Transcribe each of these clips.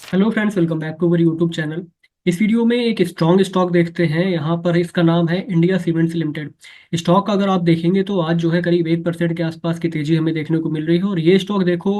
Hello friends, welcome back to our YouTube channel. इस video में एक स्ट्रॉन्ग स्टॉक देखते हैं। यहाँ पर इसका नाम है इंडिया सीमेंट्स लिमिटेड। स्टॉक अगर आप देखेंगे तो आज जो है करीब 1% के आसपास की तेजी हमें देखने को मिल रही है। और ये स्टॉक देखो,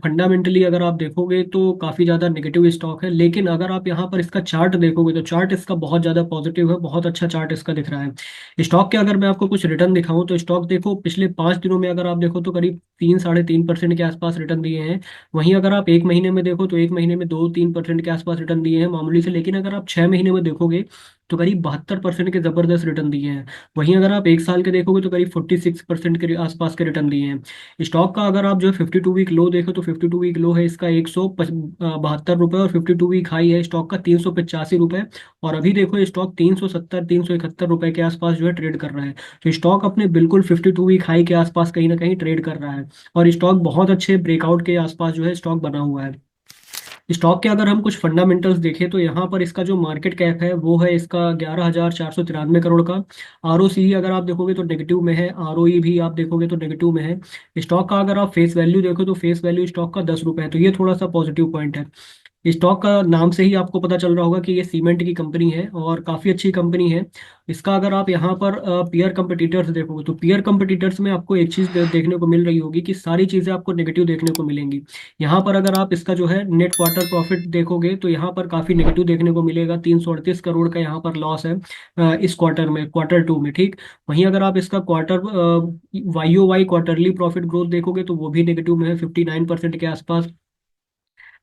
फंडामेंटली अगर आप देखोगे तो काफ़ी ज़्यादा नेगेटिव स्टॉक है, लेकिन अगर आप यहाँ पर इसका चार्ट देखोगे तो चार्ट इसका बहुत ज़्यादा पॉजिटिव है। बहुत अच्छा चार्ट इसका दिख रहा है। स्टॉक के अगर मैं आपको कुछ रिटर्न दिखाऊं तो स्टॉक देखो, पिछले 5 दिनों में अगर आप देखो तो करीब 3 साढ़े 3% के आसपास रिटर्न दिए हैं। वहीं अगर आप एक महीने में देखो तो एक महीने में 2-3% के आसपास रिटर्न दिए हैं मामूली से, लेकिन अगर आप 6 महीने में देखोगे तो करीब 72% के जबरदस्त रिटर्न दिए हैं। वहीं अगर आप एक साल के देखोगे तो करीब 46% के आसपास के रिटर्न दिए हैं। स्टॉक का अगर आप जो है 52 वीक लो देखो तो 52 वीक लो है इसका 172 रुपये, और 52 वीक हाई है स्टॉक का 385 रुपये। और अभी देखो ये स्टॉक 370 371 रुपये के आसपास जो है ट्रेड कर रहा है। तो स्टॉक अपने बिल्कुल 52 वीक हाई के आसपास कहीं ना कहीं ट्रेड कर रहा है। और स्टॉक बहुत अच्छे ब्रेकआउट के आसपास जो है स्टॉक बना हुआ है। स्टॉक के अगर हम कुछ फंडामेंटल्स देखें तो यहाँ पर इसका जो मार्केट कैप है वो है इसका 11,493 करोड़ का। आरओसी अगर आप देखोगे तो नेगेटिव में है, आरओई भी आप देखोगे तो नेगेटिव में है। स्टॉक का अगर आप फेस वैल्यू देखो तो फेस वैल्यू स्टॉक का 10 रुपये है, तो ये थोड़ा सा पॉजिटिव पॉइंट है। स्टॉक का नाम से ही आपको पता चल रहा होगा कि ये सीमेंट की कंपनी है और काफ़ी अच्छी कंपनी है। इसका अगर आप यहाँ पर पीयर कंपटीटर्स देखोगे तो पीयर कंपटीटर्स में आपको एक चीज़ देखने को मिल रही होगी कि सारी चीज़ें आपको नेगेटिव देखने को मिलेंगी। यहाँ पर अगर आप इसका जो है नेट क्वार्टर प्रॉफिट देखोगे तो यहाँ पर काफ़ी नेगेटिव देखने को मिलेगा। 338 करोड़ का यहाँ पर लॉस है इस क्वार्टर में, Q2 में, ठीक। वहीं अगर आप इसका quarter YoY quarterly profit growth देखोगे तो वो भी नेगेटिव में है, 59% के आसपास।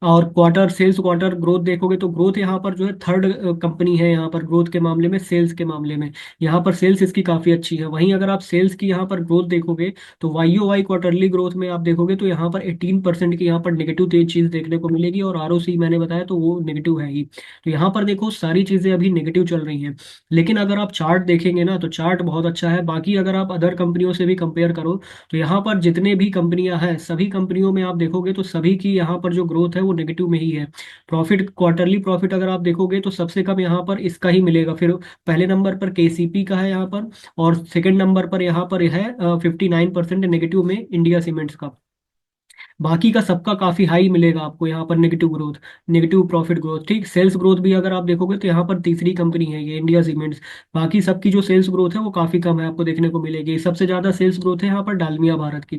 और क्वार्टर सेल्स क्वार्टर ग्रोथ देखोगे तो ग्रोथ यहाँ पर जो है थर्ड कंपनी है यहाँ पर ग्रोथ के मामले में, सेल्स के मामले में। यहाँ पर सेल्स इसकी काफ़ी अच्छी है। वहीं अगर आप सेल्स की यहाँ पर ग्रोथ देखोगे तो YoY क्वार्टरली ग्रोथ में आप देखोगे तो यहाँ पर 18% की यहाँ पर नेगेटिव तेज चीज़ देखने को मिलेगी। और आरओसी मैंने बताया तो वो नेगेटिव है ही। तो यहाँ पर देखो सारी चीज़ें अभी नेगेटिव चल रही हैं। लेकिन अगर आप चार्ट देखेंगे ना तो चार्ट बहुत अच्छा है। बाकी अगर आप अदर कंपनियों से भी कंपेयर करो तो यहाँ पर जितने भी कंपनियां हैं सभी कंपनियों में आप देखोगे तो सभी की यहाँ पर जो ग्रोथ है वो नेगेटिव में ही है। प्रॉफिट, क्वार्टरली प्रॉफिट अगर आप देखोगे तो सबसे कम यहाँ पर इसका ही मिलेगा। फिर पहले नंबर पर केसीपी का है यहाँ पर, और सेकंड नंबर पर यहाँ पर है 59% नेगेटिव में इंडिया सीमेंट्स का। बाकी का सबका काफी हाई मिलेगा आपको यहाँ पर negative growth, negative profit growth, ठीक। सेल्स ग्रोथ भी अगर आप देखोगे तो यहाँ पर तीसरी कंपनी है ये इंडिया सीमेंट्स। बाकी सबकी जो सेल्स ग्रोथ है वो काफी कम है, आपको देखने को मिलेगी। सबसे ज्यादा सेल्स ग्रोथ है यहाँ पर डालमिया भारत की।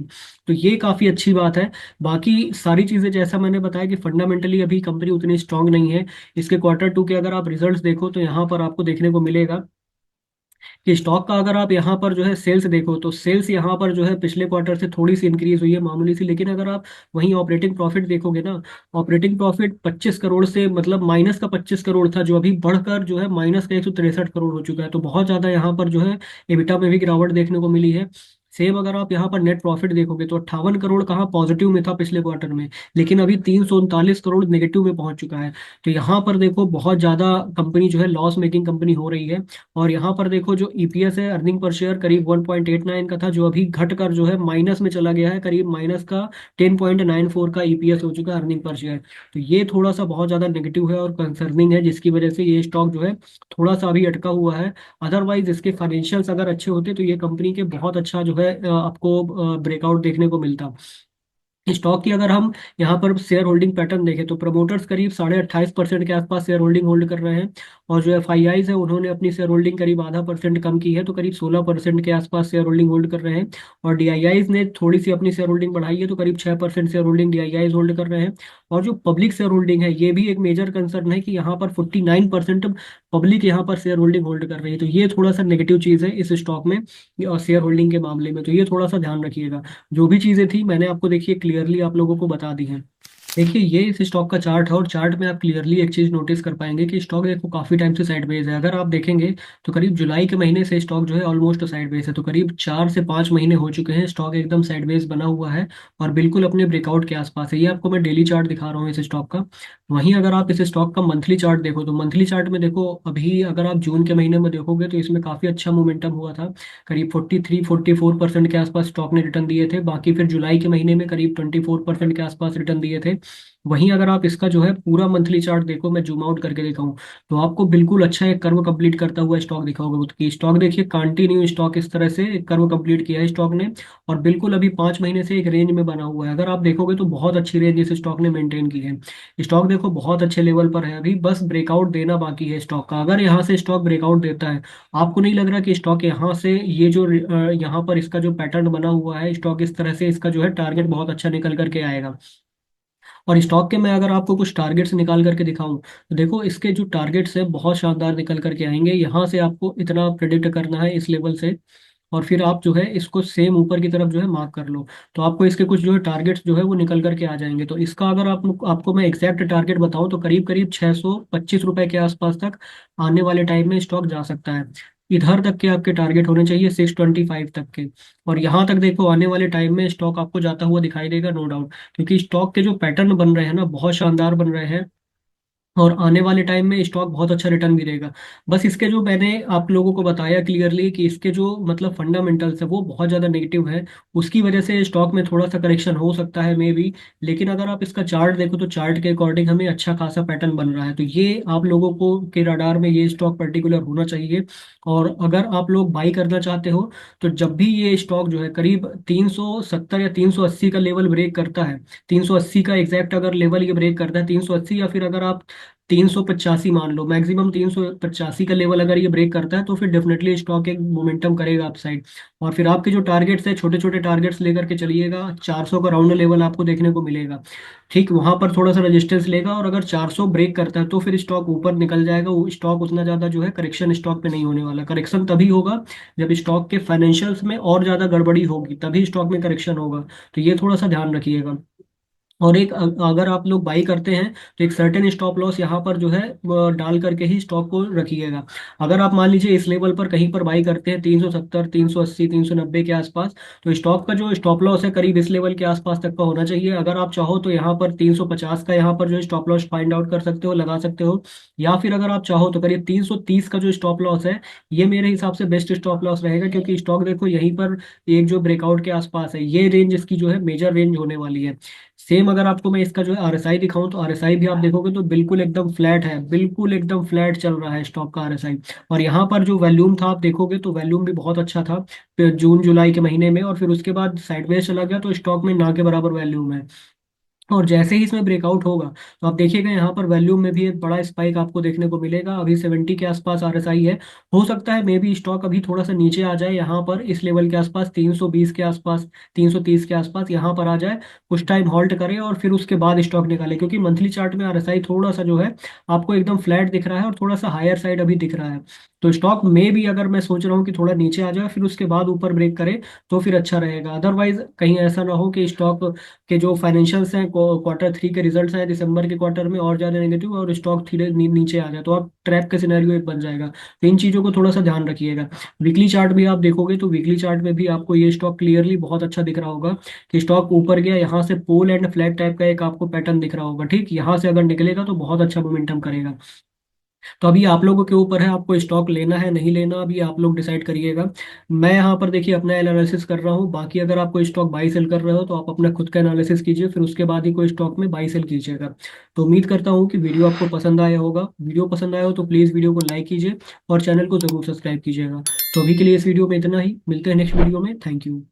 तो ये काफी अच्छी बात है। बाकी सारी चीजें जैसा मैंने बताया कि फंडामेंटली अभी कंपनी उतनी स्ट्रांग नहीं है। इसके Q2 के अगर आप रिजल्ट्स देखो तो यहाँ पर आपको देखने को मिलेगा कि स्टॉक का अगर आप यहाँ पर जो है सेल्स देखो तो सेल्स यहाँ पर जो है पिछले क्वार्टर से थोड़ी सी इंक्रीज हुई है मामूली सी। लेकिन अगर आप वहीं ऑपरेटिंग प्रॉफिट देखोगे ना, ऑपरेटिंग प्रॉफिट 25 करोड़ से मतलब माइनस का 25 करोड़ था, जो अभी बढ़कर जो है माइनस का 163 करोड़ हो चुका है। तो बहुत ज्यादा यहाँ पर जो है एबिटा में भी गिरावट देखने को मिली है। सेम अगर आप यहाँ पर नेट प्रॉफिट देखोगे तो 58 करोड़ कहाँ पॉजिटिव में था पिछले क्वार्टर में, लेकिन अभी 339 करोड़ नेगेटिव में पहुंच चुका है। तो यहाँ पर देखो बहुत ज्यादा कंपनी जो है लॉस मेकिंग कंपनी हो रही है। और यहाँ पर देखो जो ईपीएस है, अर्निंग पर शेयर, करीब 1.89 का था, जो अभी घट कर जो है माइनस में चला गया है, करीब माइनस का 10.94 का ईपीएस हो चुका है अर्निंग पर शेयर। तो ये थोड़ा सा बहुत ज़्यादा नेगेटिव है और कंसर्निंग है, जिसकी वजह से ये स्टॉक जो है थोड़ा सा अभी अटका हुआ है। अदरवाइज इसके फाइनेंशियल्स अगर अच्छे होते तो ये कंपनी के बहुत अच्छा जो है आपको ब्रेकआउट देखने को मिलता। स्टॉक की अगर हम यहाँ पर शेयर होल्डिंग पैटर्न देखें तो प्रमोटर्स करीब 28.5% के आसपास शेयर होल्डिंग होल्ड कर रहे हैं। और जो एफआईआईज है उन्होंने अपनी शेयर होल्डिंग करीब आधा परसेंट कम की है, तो करीब 16% के आसपास शेयर होल्डिंग होल्ड कर रहे हैं। और डीआईआईज ने थोड़ी सी अपनी शेयर होल्डिंग बढ़ाई है, तो करीब 6% शेयर होल्डिंग डीआईआईज होल्ड कर रहे हैं। और जो पब्लिक शेयर होल्डिंग है ये भी एक मेजर कंसर्न है कि यहाँ पर 49% पब्लिक यहाँ पर शेयर होल्डिंग होल्ड कर रही है। तो ये थोड़ा सा नेगेटिव चीज़ है इस स्टॉक में और शेयर होल्डिंग के मामले में, तो ये थोड़ा सा ध्यान रखिएगा। जो भी चीज़ें थी मैंने आपको देखिए क्लियरली आप लोगों को बता दी हैं। देखिए ये इस स्टॉक का चार्ट है और चार्ट में आप क्लियरली एक चीज नोटिस कर पाएंगे कि स्टॉक देखो काफी टाइम से साइडवेज है। अगर आप देखेंगे तो करीब जुलाई के महीने से स्टॉक जो है ऑलमोस्ट साइडवेज है, तो करीब 4 से 5 महीने हो चुके हैं स्टॉक एकदम साइडवेज बना हुआ है और बिल्कुल अपने ब्रेकआउट के आसपास है। ये आपको मैं डेली चार्ट दिखा रहा हूँ इस स्टॉक का। वहीं अगर आप इस स्टॉक का मंथली चार्ट देखो तो मंथली चार्ट में देखो अभी अगर आप जून के महीने में देखोगे तो इसमें काफी अच्छा मोमेंटम हुआ था। करीब 43-44% के आसपास स्टॉक ने रिटर्न दिए थे। बाकी फिर जुलाई के महीने में करीब 24% के आसपास रिटर्न दिए थे। वहीं अगर आप इसका जो है पूरा मंथली चार्ट देखो, मैं जूम आउट करके दिखाऊं, तो आपको बिल्कुल अच्छा एक कर्व कंप्लीट करता हुआ स्टॉक दिखा होगा। कि स्टॉक देखिए, कंटिन्यू स्टॉक इस तरह से एक कर्व कंप्लीट किया है स्टॉक ने, और बिल्कुल अभी 5 महीने से एक रेंज में बना हुआ है। अगर आप देखोगे तो बहुत अच्छी रेंज इस स्टॉक ने मेंटेन की है। स्टॉक देखो बहुत अच्छे लेवल पर है, अभी बस ब्रेकआउट देना बाकी है स्टॉक का। अगर यहाँ से स्टॉक ब्रेकआउट देता है, आपको नहीं लग रहा कि स्टॉक यहाँ से ये जो यहाँ पर इसका जो पैटर्न बना हुआ है, स्टॉक इस तरह से इसका जो है टारगेट बहुत अच्छा निकल करके आएगा। और स्टॉक के मैं अगर आपको कुछ टारगेट्स निकाल करके दिखाऊं, तो देखो इसके जो टारगेट्स है बहुत शानदार निकल करके आएंगे। यहाँ से आपको इतना प्रेडिक्ट करना है इस लेवल से, और फिर आप जो है इसको सेम ऊपर की तरफ जो है मार्क कर लो, तो आपको इसके कुछ जो है टारगेट्स जो है वो निकल करके आ जाएंगे। तो इसका अगर आपको मैं एग्जैक्ट टारगेट बताऊं, तो करीब करीब 625 रुपए के आसपास तक आने वाले टाइम में स्टॉक जा सकता है। इधर तक के आपके टारगेट होने चाहिए 625 तक के। और यहाँ तक देखो आने वाले टाइम में स्टॉक आपको जाता हुआ दिखाई देगा, नो डाउट, क्योंकि स्टॉक के जो पैटर्न बन रहे हैं ना, बहुत शानदार बन रहे हैं। और आने वाले टाइम में स्टॉक बहुत अच्छा रिटर्न भी देगा। बस इसके जो मैंने आप लोगों को बताया क्लियरली कि इसके जो मतलब फंडामेंटल्स है वो बहुत ज़्यादा नेगेटिव है, उसकी वजह से स्टॉक में थोड़ा सा करेक्शन हो सकता है मे बी। लेकिन अगर आप इसका चार्ट देखो, तो चार्ट के अकॉर्डिंग हमें अच्छा खासा पैटर्न बन रहा है। तो ये आप लोगों को के रडार में ये स्टॉक पर्टिकुलर होना चाहिए। और अगर आप लोग बाई करना चाहते हो, तो जब भी ये स्टॉक जो है करीब 370 या 380 का लेवल ब्रेक करता है, 380 का एग्जैक्ट अगर लेवल ये ब्रेक करता है 380, या फिर अगर आप 385 मान लो, मैक्सिमम 385 का लेवल अगर ये ब्रेक करता है, तो फिर डेफिनेटली स्टॉक एक मोमेंटम करेगा अपसाइड। और फिर आपके जो टारगेट्स है, छोटे छोटे टारगेट्स लेकर के चलिएगा, 400 का राउंड लेवल आपको देखने को मिलेगा। ठीक वहां पर थोड़ा सा रेजिस्टेंस लेगा, और अगर 400 ब्रेक करता है तो फिर स्टॉक ऊपर निकल जाएगा। वो स्टॉक उतना ज्यादा जो है करेक्शन स्टॉक पे नहीं होने वाला। करेक्शन तभी होगा जब स्टॉक के फाइनेंशियल्स में और ज्यादा गड़बड़ी होगी, तभी स्टॉक में करेक्शन होगा। तो ये थोड़ा सा ध्यान रखिएगा। और एक अगर आप लोग बाई करते हैं, तो एक सर्टेन स्टॉप लॉस यहाँ पर जो है डाल करके ही स्टॉक को रखिएगा। अगर आप मान लीजिए इस लेवल पर कहीं पर बाई करते हैं 370, 380, 390 के आसपास, तो स्टॉक का जो स्टॉप लॉस है करीब इस लेवल के आसपास तक का होना चाहिए। अगर आप चाहो तो यहाँ पर 350 का यहाँ पर जो स्टॉप लॉस फाइंड आउट कर सकते हो, लगा सकते हो। या फिर अगर आप चाहो तो करीब 330 का जो स्टॉप लॉस है, ये मेरे हिसाब से बेस्ट स्टॉप लॉस रहेगा। क्योंकि स्टॉक देखो यहीं पर एक जो ब्रेकआउट के आसपास है, ये रेंज इसकी जो है मेजर रेंज होने वाली है। सेम अगर आपको मैं इसका जो है आरएसआई दिखाऊं, तो आरएसआई भी आप देखोगे तो बिल्कुल एकदम फ्लैट है, बिल्कुल एकदम फ्लैट चल रहा है स्टॉक का आरएसआई। और यहाँ पर जो वैल्यूम था आप देखोगे तो वैल्यूम भी बहुत अच्छा था फिर जून जुलाई के महीने में, और फिर उसके बाद साइडवेज चला गया, तो स्टॉक में ना के बराबर वैल्यूम है। और जैसे ही इसमें ब्रेकआउट होगा, तो आप देखिएगा यहाँ पर वैल्यूम में भी एक बड़ा स्पाइक आपको देखने को मिलेगा। अभी 70 के आसपास आरएसआई है। हो सकता है मे बी स्टॉक अभी थोड़ा सा नीचे आ जाए, यहाँ पर इस लेवल के आसपास 320 के आसपास, 330 के आसपास यहाँ पर आ जाए, कुछ टाइम होल्ड करे और फिर उसके बाद स्टॉक निकाले। क्योंकि मंथली चार्ट में आरएसआई थोड़ा सा जो है आपको एकदम फ्लैट दिख रहा है, और थोड़ा सा हायर साइड अभी दिख रहा है। तो स्टॉक में भी अगर मैं सोच रहा हूँ कि थोड़ा नीचे आ जाए फिर उसके बाद ऊपर ब्रेक करे, तो फिर अच्छा रहेगा। अदरवाइज कहीं ऐसा ना हो कि स्टॉक के जो फाइनेंशियल्स हैं, Q3 के रिजल्ट्स हैं दिसंबर के क्वार्टर में और ज़्यादा नेगेटिव, और स्टॉक धीरे नीचे आ जाए, तो आप ट्रैप का सिनेरियो एक बन जाएगा। तो इन चीज़ों को थोड़ा सा ध्यान रखिएगा। वीकली चार्ट भी आप देखोगे तो वीकली चार्ट में भी आपको ये स्टॉक क्लियरली बहुत अच्छा दिख रहा होगा कि स्टॉक ऊपर गया, यहाँ से पोल एंड फ्लैग टाइप का एक आपको पैटर्न दिख रहा होगा। ठीक यहाँ से अगर निकलेगा तो बहुत अच्छा मोमेंटम करेगा। तो अभी आप लोगों के ऊपर है, आपको स्टॉक लेना है नहीं लेना, अभी आप लोग डिसाइड करिएगा। मैं यहाँ पर देखिए अपना एनालिसिस कर रहा हूँ, बाकी अगर आप कोई स्टॉक बाई सेल कर रहे हो तो आप अपना खुद का एनालिसिस कीजिए, फिर उसके बाद ही कोई स्टॉक में बाई सेल कीजिएगा। तो उम्मीद करता हूँ कि वीडियो आपको पसंद आया होगा। वीडियो पसंद आया हो तो प्लीज़ वीडियो को लाइक कीजिए और चैनल को जरूर सब्सक्राइब कीजिएगा। तो अभी के लिए इस वीडियो में इतना ही, मिलते हैं नेक्स्ट वीडियो में। Thank you.